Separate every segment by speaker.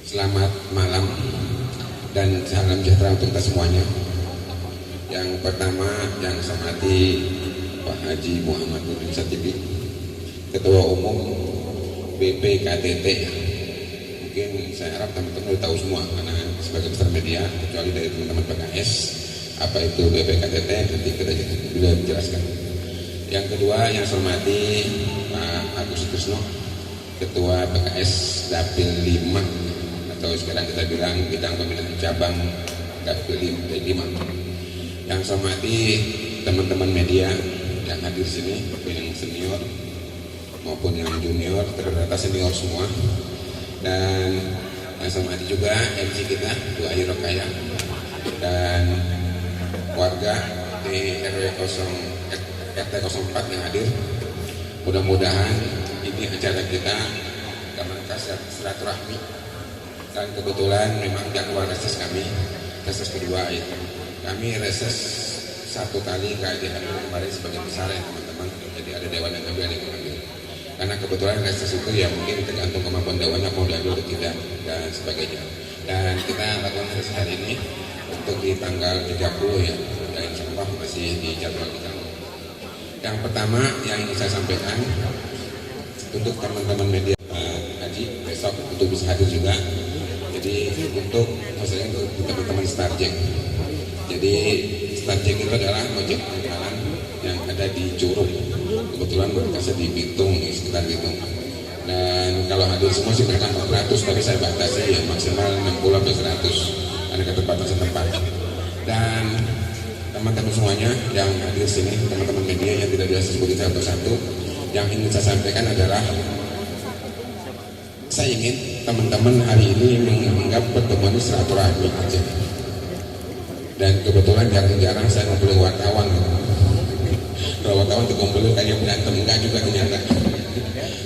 Speaker 1: Selamat malam dan salam sejahtera untuk kita semuanya. Yang pertama yang saya hormati Pak Haji Muhammad Nurdin Satibi, Ketua Umum BPKTT. Mungkin saya harap teman-teman sudah tahu semua karena sebagai besar media, kecuali dari teman-teman PKS, apa itu BPKTT nanti kita juga menjelaskan. Yang kedua yang saya hormati Pak Agus Sutrisno, Ketua PKS Dapil 5 atau sekarang kita bilang bidang pembinaan cabang Dapil 5. Yang saya hormati teman-teman media yang hadir di sini, yang senior maupun yang junior, ternyata senior semua. Dan yang saya hormati juga MC kita, Bu Ayu Rokaya, dan warga di RT 04 yang hadir. Mudah-mudahan ini acara kita dalam rangka silaturahmi, dan kebetulan memang jadwal reses kami, reses kedua itu. Kami reses satu kali keadaan kemarin sebagian besar ya teman-teman, jadi ada dewan yang ngambil, ada yang mengambil. Karena kebetulan reses itu ya mungkin tergantung kemampuan dewannya mau diambil atau tidak dan sebagainya. Dan kita lakukan reses hari ini untuk di tanggal 30 ya, dan insya Allah masih di jadwal kita. Yang pertama yang ingin saya sampaikan untuk teman-teman media, Haji besok untuk bisa hadir juga. Jadi untuk maksudnya untuk teman-teman Starjek. Jadi Starjek itu adalah ojek pangkalan yang ada di Curug. Kebetulan berkasnya di Bitung, di sekitar Bitung. Dan kalau hadir semua sih mereka 400, tapi saya batasi ya maksimal 60 sampai 100 karena keterbatasan tempat. Dan teman-teman semuanya yang hadir sini, teman-teman media yang tidak bisa sebutin satu-satu, yang ingin saya sampaikan adalah saya ingin teman-teman hari ini menganggap pertemuan ini silaturahmi aja. Dan kebetulan jarang-jarang saya ngumpulin wartawan. Kalau wartawan dikumpulin kayak berantem, enggak juga ternyata.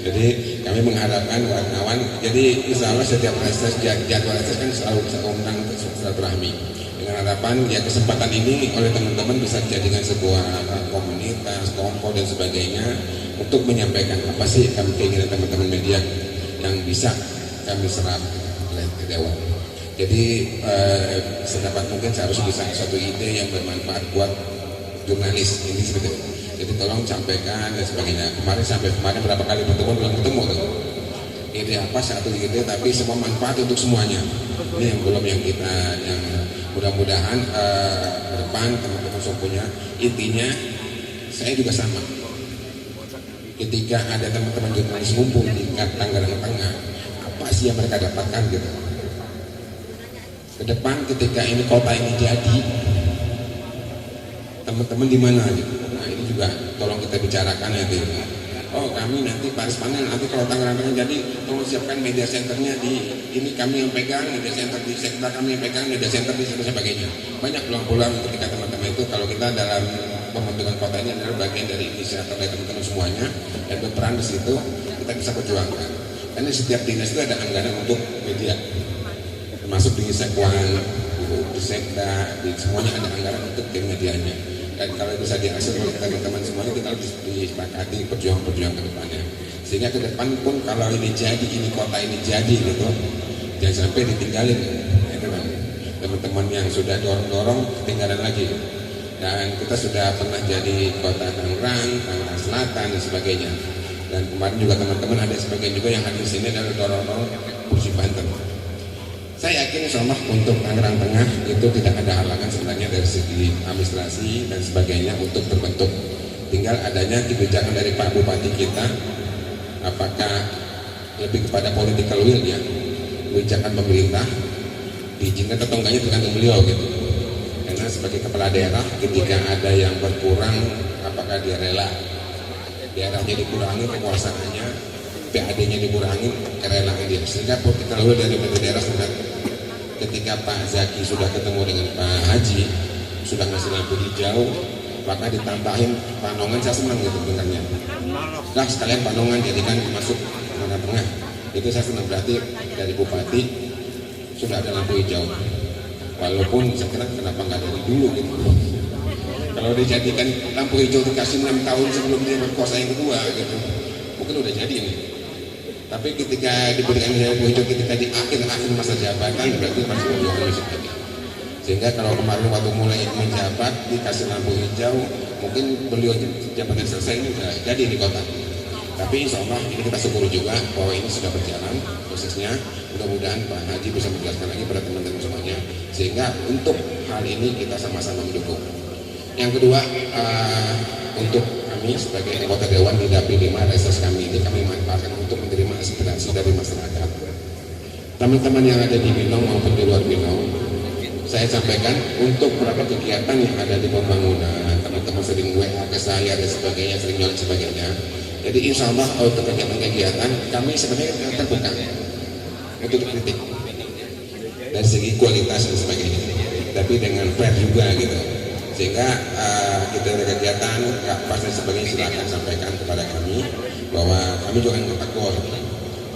Speaker 1: Jadi kami mengharapkan wartawan, jadi insya Allah setiap reses, jadwal reses kan selalu bisa undang silaturahmi. Dengan harapan ya kesempatan ini oleh teman-teman bisa dijadikan sebuah komunitas, kelompok dan sebagainya untuk menyampaikan apa sih keinginan teman-teman media yang bisa kami serap oleh dewan. Jadi sedapat mungkin seharusnya bisa suatu ide yang bermanfaat buat jurnalis ini seperti itu. Jadi tolong sampaikan dan sebagainya. Sampai kemarin berapa kali pertemuan belum ketemu tuh. Ide apa satu ide tapi semua manfaat untuk semuanya. Ini yang belum yang kita yang mudah-mudahan ke depan teman-teman semua punya. Intinya saya juga sama. Ketika ada teman-teman jurnalis ngumpul di Tangerang Tengah, apa sih yang mereka dapatkan gitu? Ke depan ketika ini kota ini jadi, teman-teman di mana gitu? Nah ini juga tolong kita bicarakan ya gitu. Oh kami nanti Paris Panel nanti kalau Tangerang Tengah jadi tolong siapkan media centernya di ini kami yang pegang, media center di sektor kami yang pegang, media center di sebagainya. Banyak peluang-peluang ketika teman-teman itu kalau kita dalam pembentukan kota ini adalah bagian dari inisiator dari teman-teman semuanya dan berperan di situ kita bisa perjuangkan. Karena setiap dinas itu ada anggaran untuk media, termasuk di Sekwan, di Sekda, di semuanya ada anggaran untuk tim medianya. Dan kalau bisa diakses oleh teman-teman semuanya kita harus disepakati perjuangan ke depannya. Sehingga ke depan pun kalau ini jadi, ini kota ini jadi gitu, jangan sampai ditinggalin ya, teman-teman yang sudah dorong-dorong ketinggalan lagi. Dan kita sudah pernah jadi kota Tangerang Selatan dan sebagainya. Dan kemarin juga teman-teman ada sebagian juga yang hadir di sini adalah dorong-dorong kursi Banten. Saya yakin insyaallah untuk Tangerang Tengah itu tidak ada halangan sebenarnya dari segi administrasi dan sebagainya untuk terbentuk. Tinggal adanya kebijakan dari Pak Bupati kita, apakah lebih kepada political will ya, kebijakan pemerintah diizinkan atau enggaknya tergantung beliau gitu. Karena sebagai kepala daerah ketika ada yang berkurang, apakah dia rela daerahnya dikurangi kekuasaannya, PAD-nya dikurangi, kerelaan dia. Sehingga political will dari daerah sebenarnya ketika Pak Zaki sudah ketemu dengan Pak Haji, sudah ngasih lampu hijau, maka ditambahin Panongan, saya senang gitu dengarnya. Nah sekalian Panongan jadikan masuk tengah-tengah, itu saya senang, berarti dari Bupati sudah ada lampu hijau. Walaupun saya kira kenapa nggak dari dulu gitu. Kalau dijadikan lampu hijau dikasih 6 tahun sebelum dia berkuasa yang kedua gitu, mungkin udah jadi ini. Tapi ketika diberikan lampu hijau ketika di akhir masa jabatan berarti masih membutuhkan besok lagi. Sehingga kalau kemarin waktu mulai menjabat dikasih lampu hijau, mungkin beliau jabatan selesai ini sudah jadi di kota. Tapi insya Allah ini kita syukuri juga bahwa ini sudah berjalan prosesnya. Mudah-mudahan Pak Haji bisa menjelaskan lagi pada teman-teman semuanya, sehingga untuk hal ini kita sama-sama mendukung. Yang kedua, untuk kami sebagai anggota Dewan di Dapil 5 reses kami ini, kami manfaatkan untuk menerima aspirasi dari masyarakat. Teman-teman yang ada di Binong maupun di luar Binong, saya sampaikan untuk beberapa kegiatan yang ada di pembangunan, teman-teman sering WA ke saya dan sebagainya, sering nyolong sebagainya. Jadi insya Allah untuk kegiatan-kegiatan kami sebenarnya terbuka untuk kritik dari segi kualitas dan sebagainya, tapi dengan fair juga gitu. Sehingga kita ada kegiatan nggak pas dan sebagainya, silakan sampaikan kepada kami bahwa kami juga nggak takut,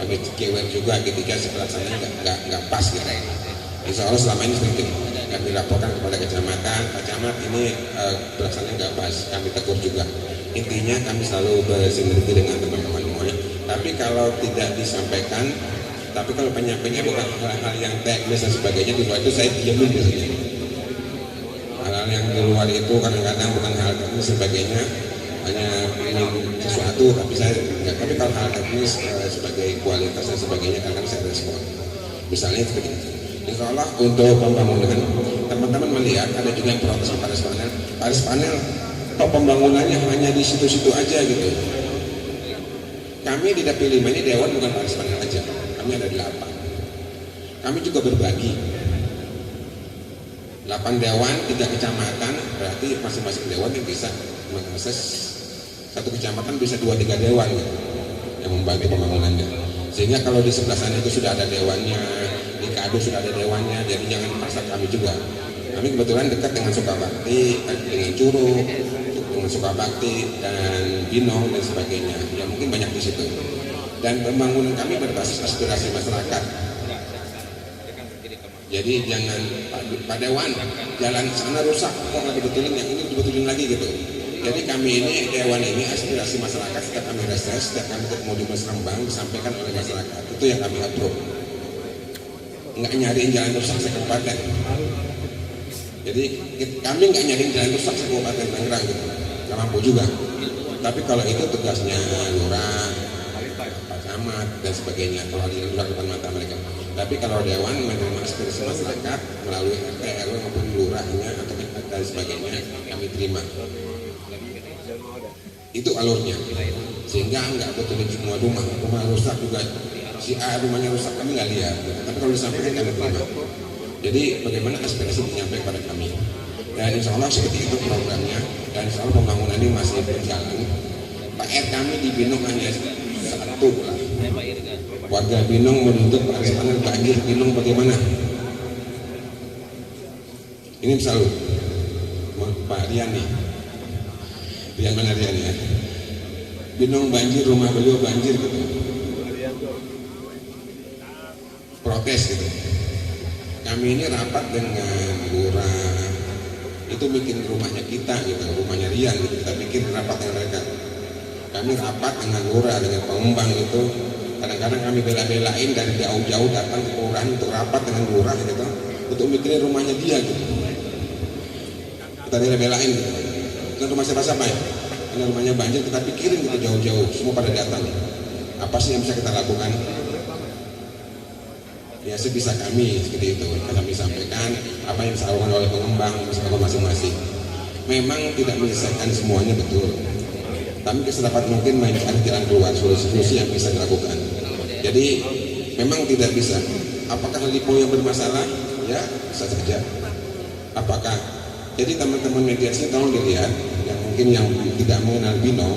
Speaker 1: kami kewet juga ketika pelaksanaan nggak pas gitu. Insya Allah selama ini seperti kami laporkan kepada kecamatan, Pak Camat ini pelaksanaan nggak pas, kami tegur juga. Intinya kami selalu bersinergi dengan teman-teman semuanya. Tapi kalau tidak disampaikan, tapi kalau penyampainya bukan hal-hal yang teknis dan sebagainya, di luar itu saya diamin biasanya. Hal-hal yang di luar itu kadang-kadang bukan hal teknis sebagainya, hanya ingin sesuatu, tapi saya enggak. Tapi kalau hal teknis sebagai kualitas dan sebagainya kadang saya respon. Misalnya seperti itu. Insya Allah untuk pembangunan, teman-teman melihat ada juga yang protes Paris Panel, kok pembangunannya hanya di situ-situ aja gitu. Kami di Dapil 5 ini Dewan bukan Paris Panel aja, kami ada 8. Kami juga berbagi 8 dewan, 3 kecamatan, berarti masing-masing dewan yang bisa mengakses satu kecamatan bisa 2-3 dewan gitu, yang membantu pembangunannya. Sehingga kalau di sebelah sana itu sudah ada dewannya, di Kado sudah ada dewannya, jadi jangan dipaksa kami juga. Kami kebetulan dekat dengan Sukabakti, dengan Curug, dengan Sukabakti dan Binong dan sebagainya. Ya mungkin banyak di situ. Dan pembangunan kami berbasis aspirasi masyarakat. Jadi jangan Pak Dewan, jalan sana rusak, kok nggak dibetulin, yang ini dibetulin lagi gitu. Jadi kami ini Dewan ini aspirasi masyarakat, setiap kami reses, setiap kami ketemu di Rembang disampaikan oleh masyarakat, itu yang kami approve. Nggak nyariin jalan rusak sekabupaten. Jadi kami nggak nyariin jalan rusak sekabupaten Tangerang gitu, nggak mampu juga. Tapi kalau itu tugasnya lurah, Pak Camat dan sebagainya, kalau di luar depan mata mereka. Tapi kalau Dewan menerima aspirasi masyarakat melalui RT, RW maupun lurahnya atau dan sebagainya, kami terima. Itu alurnya, sehingga nggak betulin semua rumah rusak juga. Si A rumahnya rusak kami nggak lihat, tapi kalau disampaikan kami terima. Jadi bagaimana aspirasi menyampaikan pada kami, dan insya Allah seperti itu programnya, dan insya Allah pembangunan ini masih berjalan. PR kami di Binong hanya satu lah, warga Binong menuntut Paris Panel banjir Binong bagaimana? Ini selalu Pak Rian nih, Rian mana Rian ya? Binong banjir, rumah beliau banjir gitu, protes gitu. Kami ini rapat dengan lurah, itu bikin rumahnya kita gitu, rumahnya Rian gitu, kita bikin rapat dengan mereka. Kami rapat dengan lurah, dengan pengembang itu. Kadang-kadang kami bela-belain dari jauh-jauh datang ke kelurahan untuk rapat dengan lurah gitu, untuk mikirin rumahnya dia gitu. Kita bela-belain gitu. Itu rumah siapa ya? Karena rumahnya banjir, kita pikirin gitu jauh-jauh, semua pada datang. Apa sih yang bisa kita lakukan? Ya sebisa kami seperti itu. Kami sampaikan apa yang disampaikan oleh pengembang masing-masing. Memang tidak menyelesaikan semuanya betul, tapi sedapat mungkin mencari jalan keluar, solusi yang bisa dilakukan. Jadi memang tidak bisa. Apakah lipo yang bermasalah? Ya bisa saja. Apakah? Jadi teman-teman mediasi tolong dilihat, yang mungkin yang tidak mengenal Binong.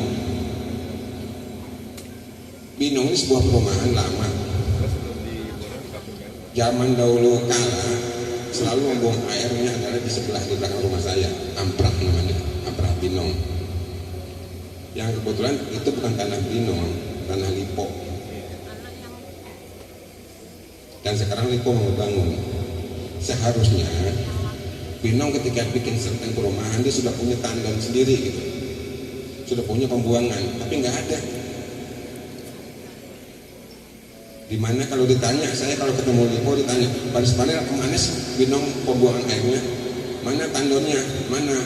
Speaker 1: Binong ini sebuah perumahan lama. Zaman dahulu kala selalu membuang airnya adalah di sebelah di belakang rumah saya, Amprak namanya, Amprak Binong. Yang kebetulan itu bukan tanah Binong, tanah Lipo. Dan sekarang Lipo mau bangun. Seharusnya Binong ketika bikin serten perumahan dia sudah punya tandon sendiri gitu, sudah punya pembuangan, tapi nggak ada. Dimana kalau ditanya, saya kalau ketemu Lipo ditanya, Pak Panel kemana sih Binong pembuangan airnya? Mana tandonnya? Mana?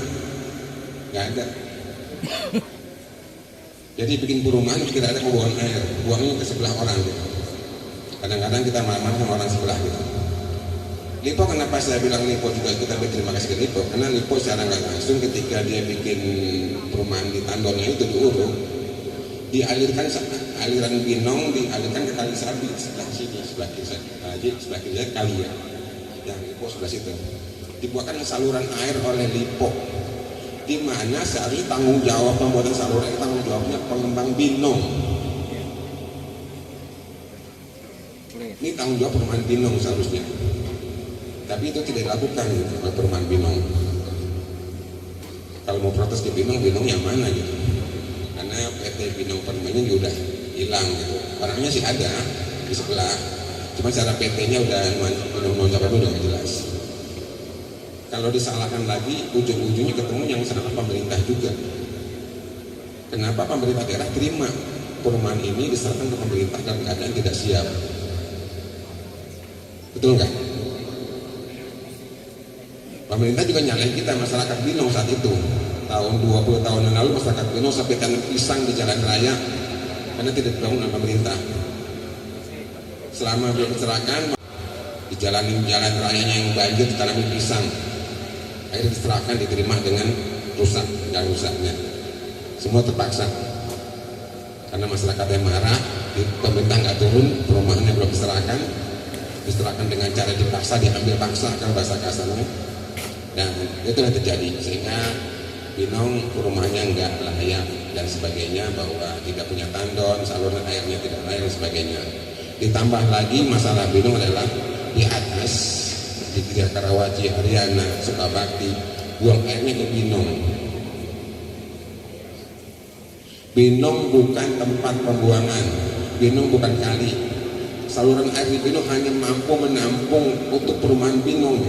Speaker 1: Gak ada. Jadi bikin perumahan tidak ada pembuangan air, buangnya ke sebelah orang gitu. Kadang-kadang kita marah-marah sama orang sebelah gitu. Lipo, kenapa saya bilang Lipo juga kita berterima kasih ke Lipo? Karena Lipo secara nggak langsung ketika dia bikin perumahan di tandonnya itu di Uruk, dialirkan aliran Binong dialirkan ke Kali Sabi sebelah sini, sebelah kiri, sebelah kiri kali ya, yang Lipo sebelah situ. Dibuatkan saluran air oleh Lipo, di mana seharusnya tanggung jawab pembuatan saluran tanggung jawabnya pengembang Binong. Ini tanggung jawab perumahan Binong seharusnya. Tapi itu tidak dilakukan gitu, oleh perumahan Binong. Kalau mau protes ke Binong yang mana gitu? Karena PT Binong Permainan juga udah hilang gitu. Orangnya sih ada di sebelah, cuma cara PT-nya udah nonjok udah nggak jelas. Kalau disalahkan lagi, ujung-ujungnya ketemu yang salah pemerintah juga. Kenapa pemerintah daerah terima perumahan ini diserahkan ke pemerintah dalam keadaan tidak siap? Betul nggak? Pemerintah juga nyalain kita, masyarakat Binong saat itu. Tahun 20 tahun yang lalu masyarakat Binong sampai tanam pisang di jalan raya karena tidak dibangun oleh pemerintah. Selama belum diserahkan, dijalanin jalan rayanya yang banjir ditanamin pisang. Akhirnya diserahkan, diterima dengan rusak dan rusaknya. Semua terpaksa. Karena masyarakat yang marah, pemerintah nggak turun, perumahannya belum diserahkan dengan cara dipaksa, diambil paksa kan bahasa kasarnya. Dan itu yang terjadi sehingga Binong perumahannya enggak layak dan sebagainya, bahwa tidak punya tandon, saluran airnya tidak layak dan sebagainya. Ditambah lagi masalah Binong adalah di atas di Tiga Karawaci, Haryana, Sukabakti, buang airnya ke Binong. Binong bukan tempat pembuangan, Binong bukan kali. Saluran air di Binong hanya mampu menampung untuk perumahan Binong.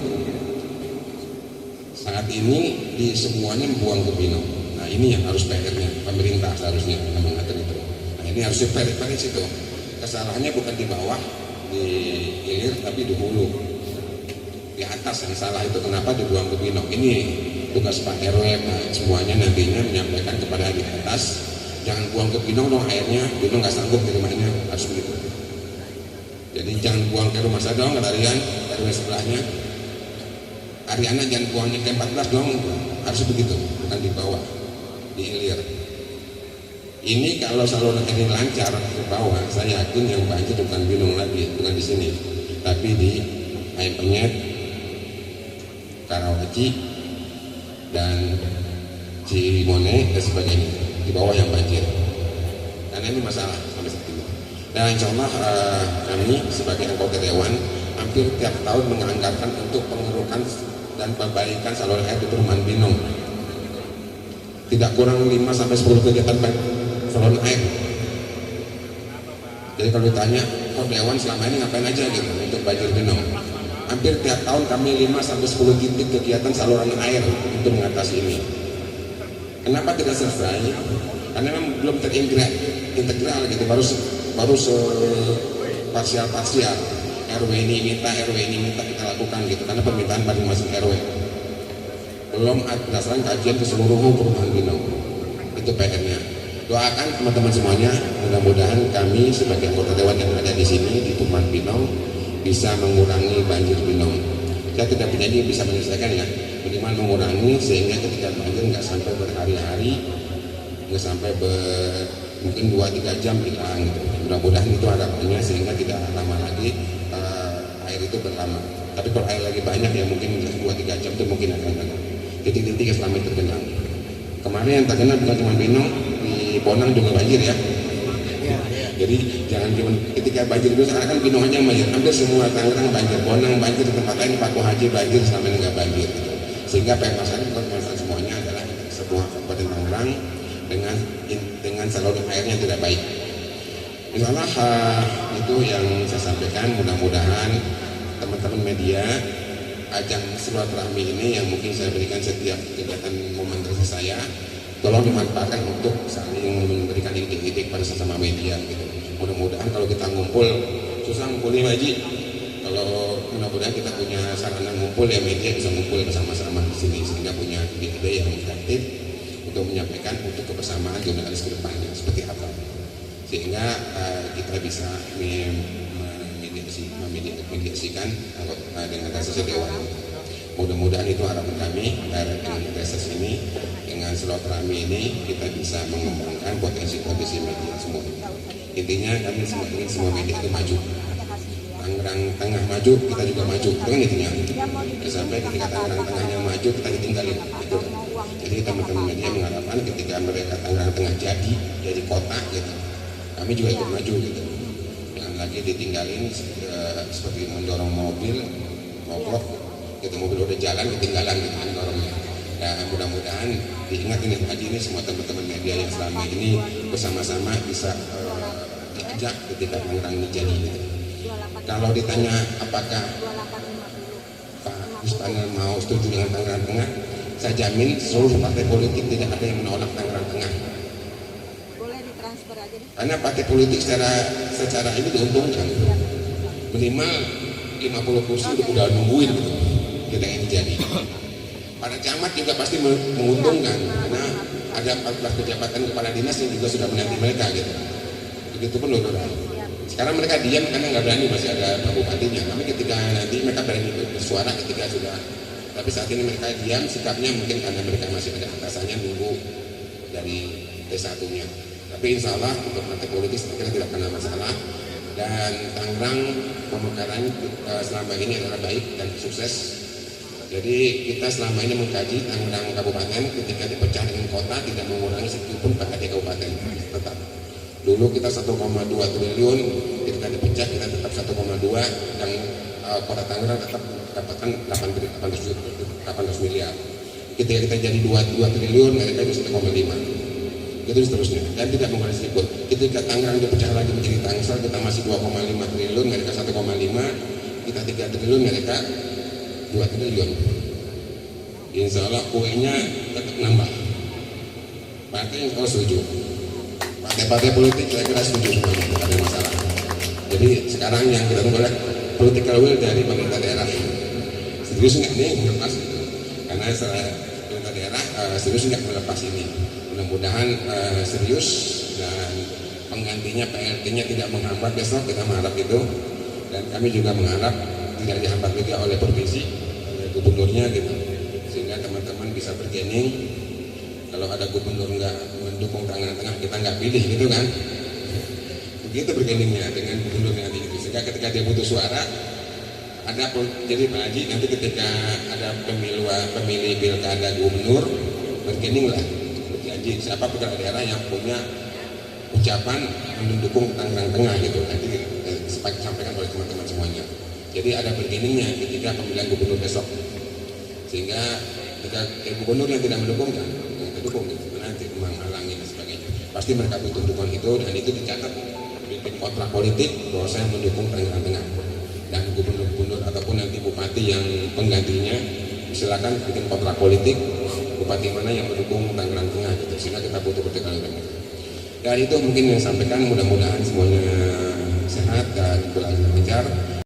Speaker 1: Saat ini di semuanya membuang ke Binong. Nah ini yang harus PR-nya, pemerintah seharusnya mengatur itu. Nah ini harus beres itu. Kesalahannya bukan di bawah, di hilir, tapi di hulu. Di atas yang salah itu, kenapa dibuang ke Binong. Ini tugas Pak RW, semuanya nantinya menyampaikan kepada di atas, jangan buang ke Binong dong airnya, Binong nggak sanggup terimanya, harus begitu. Jadi jangan buang ke rumah saya dong, kalian RW sebelahnya. Haryana jangan buangnya ke 14 dong, harus begitu, bukan di bawah, di hilir. Ini kalau saluran ini lancar ke bawah, saya yakin yang banjir bukan Binong lagi, bukan di sini, tapi di Ayam Penyet, Karawaci, dan Cimone dan sebagainya, di bawah yang banjir. Karena ini masalah sampai saat ini. Dan insya Allah kami sebagai anggota Dewan hampir tiap tahun menganggarkan untuk pengerukan dan perbaikan saluran air di perumahan Binong. Tidak kurang 5-10 kegiatan saluran air. Jadi kalau ditanya, kok Dewan selama ini ngapain aja gitu untuk banjir Binong? Hampir tiap tahun kami 5-10 titik kegiatan saluran air untuk mengatasi ini. Kenapa tidak selesai? Karena memang belum terintegral gitu, baru parsial. RW ini minta kita lakukan gitu, karena permintaan masing-masing RW. Belum berdasarkan kajian keseluruhan perumahan Binong. Itu PR-nya. Doakan teman-teman semuanya, mudah-mudahan kami sebagai anggota Dewan yang ada di sini di perumahan Binong bisa mengurangi banjir Binong. Saya tidak punya ini bisa menyelesaikan ya, minimal mengurangi sehingga ketika banjir nggak sampai berhari-hari, nggak sampai mungkin 2-3 jam hilang gitu. Mudah-mudahan itu harapannya sehingga tidak lama lagi air itu berlama. Tapi kalau air lagi banyak ya mungkin 2-3 jam itu mungkin akan ada titik-titik yang selama itu tergenang. Kemarin yang tergenang bukan cuma Binong, di Bonang juga banjir ya. Jadi jangan cuma ketika banjir itu sekarang kan Binong aja banjir, hampir semua Tangerang banjir, Bonang banjir, di tempat lain Paku Haji banjir, selama ini nggak banjir gitu. Sehingga PR masyarakat bukan masalah semuanya adalah sebuah kabupaten Tangerang dengan saluran airnya tidak baik. Insyaallah itu yang saya sampaikan. Mudah-mudahan teman-teman media, ajang silaturahmi ini yang mungkin saya berikan setiap kegiatan momen kerja saya, tolong dimanfaatkan untuk saling memberikan ide-ide pada sesama media gitu. Mudah-mudahan kalau kita ngumpul susah ngumpulin Pak Haji. Kalau mudah-mudahan kita punya sarana ngumpul ya, media bisa ngumpul bersama-sama di sini sehingga punya ide-ide yang kreatif untuk menyampaikan untuk kebersamaan jurnalis ke depannya seperti apa, sehingga kita bisa memediasikan dengan reses dewan. Mudah-mudahan itu harapan kami, dengan reses ini, dengan silaturahmi ini kita bisa mengembangkan potensi-potensi media semua. Intinya kami semua ingin semua media itu maju. Tangerang Tengah maju, kita juga maju, itu kan intinya. Sampai ketika Tangerang Tengahnya maju, kita ditinggalin. Gitu. Jadi teman-teman media mengharapkan ketika mereka Tangerang Tengah jadi kota, gitu, kami juga ikut maju, gitu. Jangan lagi ditinggalin seperti mendorong mobil, mogok, gitu, mobil udah jalan, ketinggalan, gitu, mendorongnya. Nah, mudah-mudahan diingat ini Haji, ini semua teman-teman media yang selama ini bersama-sama bisa diajak ketika Tangerang ini jadi, gitu. Kalau ditanya apakah Pak Istana mau setuju dengan Tangerang Tengah, saya jamin seluruh partai politik tidak ada yang menolak Tangerang Tengah.
Speaker 2: Boleh ditransfer aja nih.
Speaker 1: Karena partai politik secara ini diuntungkan. Minimal 50 kursi udah nungguin gitu. Kita ini jadi. Para camat juga pasti menguntungkan karena ada 14 kejabatan kepala dinas yang juga sudah menanti mereka gitu. Begitupun Lurah. Sekarang mereka diam karena nggak berani, masih ada Pak Bupatinya. Tapi ketika nanti mereka berani bersuara ketika sudah. Tapi saat ini mereka diam, sikapnya mungkin karena mereka masih ada atasannya nunggu dari T1-nya. Tapi insya Allah untuk partai politik saya kira tidak pernah masalah. Dan Tangerang pemekaran selama ini adalah baik dan sukses. Jadi kita selama ini mengkaji Tangerang Kabupaten ketika dipecah dengan kota tidak mengurangi sedikitpun PKD Kabupaten tetap. Dulu kita 1,2 triliun, ketika dipecah kita tetap 1,2 dan kota Tangerang tetap dapatkan 800 miliar. Ketika kita jadi 2 triliun, mereka itu 1,5. Itu seterusnya dan tidak mengurangi sedikit. Ketika Tangerang dipecah lagi menjadi Tangsel, kita masih 2,5 triliun, mereka 1,5, kita 3 triliun, mereka 2 triliun. Insya Allah kuenya tetap nambah. Partai yang kalau setuju. Partai-partai politik saya kira setuju semuanya, tidak ada masalah. Jadi sekarang yang kita tunggu adalah political will dari pemerintah daerah. Serius nggak nih melepas itu? Karena pemerintah daerah serius nggak melepas ini. Mudah-mudahan serius dan penggantinya PLT-nya tidak menghambat besok, kita mengharap itu. Dan kami juga mengharap tidak dihambat juga oleh provinsi, oleh gubernurnya gitu. Sehingga teman-teman bisa bergening. Kalau ada gubernur nggak mendukung Tangerang Tengah, kita nggak pilih gitu kan. Begitu bergeningnya dengan gubernur nanti itu. Sehingga ketika dia butuh suara, ada jadi Pak Haji nanti ketika ada pemilih pilkada gubernur, bergening lah. Berjanji siapa kepala daerah yang punya ucapan mendukung Tangerang Tengah gitu. Nanti sampaikan oleh teman-teman semuanya. Jadi ada bergeningnya ketika pemilihan gubernur besok. Sehingga ketika gubernur yang tidak mendukung kan, dukung gitu, nanti menghalangi dan sebagainya. Pasti mereka butuh dukungan itu dan itu dicatat bikin kontrak politik bahwa saya mendukung Tangerang Tengah. Dan gubernur-gubernur ataupun nanti bupati yang penggantinya silakan bikin kontrak politik bupati mana yang mendukung Tangerang Tengah gitu. Sehingga kita butuh pertikaian itu. Dan itu mungkin yang sampaikan, mudah-mudahan semuanya sehat dan berlanjut lancar.